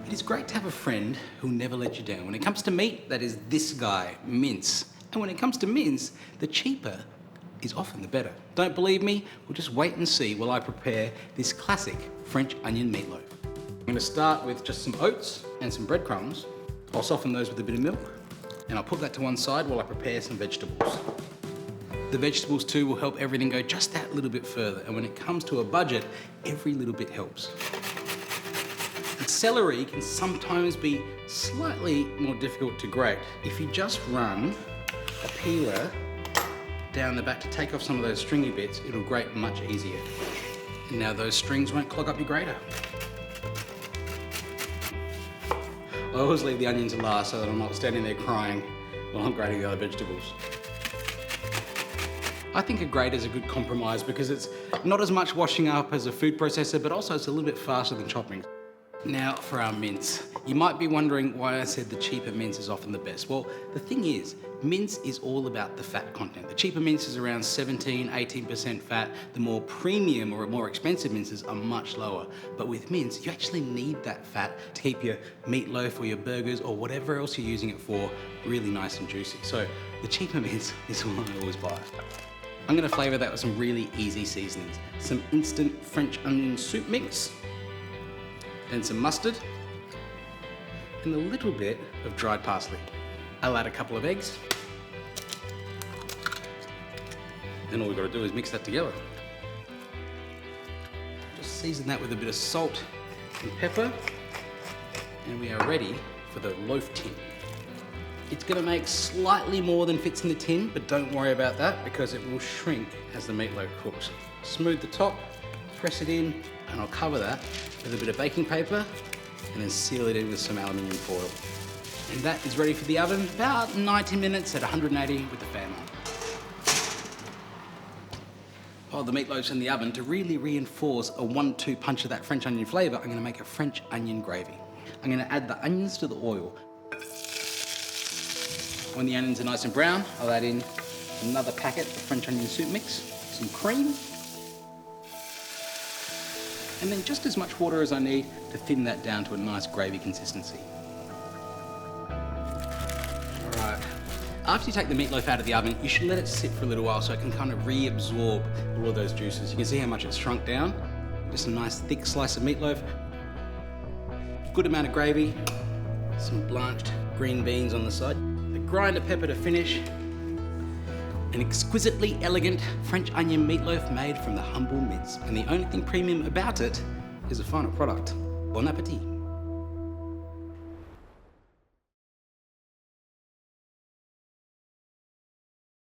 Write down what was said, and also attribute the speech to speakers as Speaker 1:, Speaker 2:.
Speaker 1: It is great to have a friend who'll never let you down. When it comes to meat, that is this guy, mince. And when it comes to mince, the cheaper is often the better. Don't believe me? We'll just wait and see while I prepare this classic French onion meatloaf. I'm gonna start with just some oats and some breadcrumbs. I'll soften those with a bit of milk, and I'll put that to one side while I prepare some vegetables. The vegetables too will help everything go just that little bit further, and when it comes to a budget, every little bit helps. And celery can sometimes be slightly more difficult to grate. If you just run a peeler down the back to take off some of those stringy bits, it'll grate much easier. And now those strings won't clog up your grater. I always leave the onions last so that I'm not standing there crying while I'm grating the other vegetables. I think a grater is a good compromise because it's not as much washing up as a food processor, but also it's a little bit faster than chopping. Now for our mince. You might be wondering why I said the cheaper mince is often the best. Well, the thing is, mince is all about the fat content. The cheaper mince is around 17, 18% fat. The more premium or more expensive minces are much lower. But with mince, you actually need that fat to keep your meatloaf or your burgers or whatever else you're using it for really nice and juicy. So the cheaper mince is the one I always buy. I'm gonna flavor that with some really easy seasonings. Some instant French onion soup mix, then some mustard, and a little bit of dried parsley. I'll add a couple of eggs, and all we've got to do is mix that together. Just season that with a bit of salt and pepper, and we are ready for the loaf tin. It's gonna make slightly more than fits in the tin, but don't worry about that because it will shrink as the meatloaf cooks. Smooth the top, press it in, and I'll cover that with a bit of baking paper and then seal it in with some aluminium foil. And that is ready for the oven, about 90 minutes at 180 with the fan on. While the meatloaf's in the oven, to really reinforce a 1-2 punch of that French onion flavor, I'm gonna make a French onion gravy. I'm gonna add the onions to the oil. When the onions are nice and brown, I'll add in another packet of French onion soup mix, some cream, and then just as much water as I need to thin that down to a nice gravy consistency. All right. After you take the meatloaf out of the oven, you should let it sit for a little while so it can kind of reabsorb all of those juices. You can see how much it's shrunk down. Just a nice thick slice of meatloaf, good amount of gravy, some blanched green beans on the side, a grinder pepper to finish, an exquisitely elegant French onion meatloaf made from the humble mince. And the only thing premium about it is the final product. Bon appetit.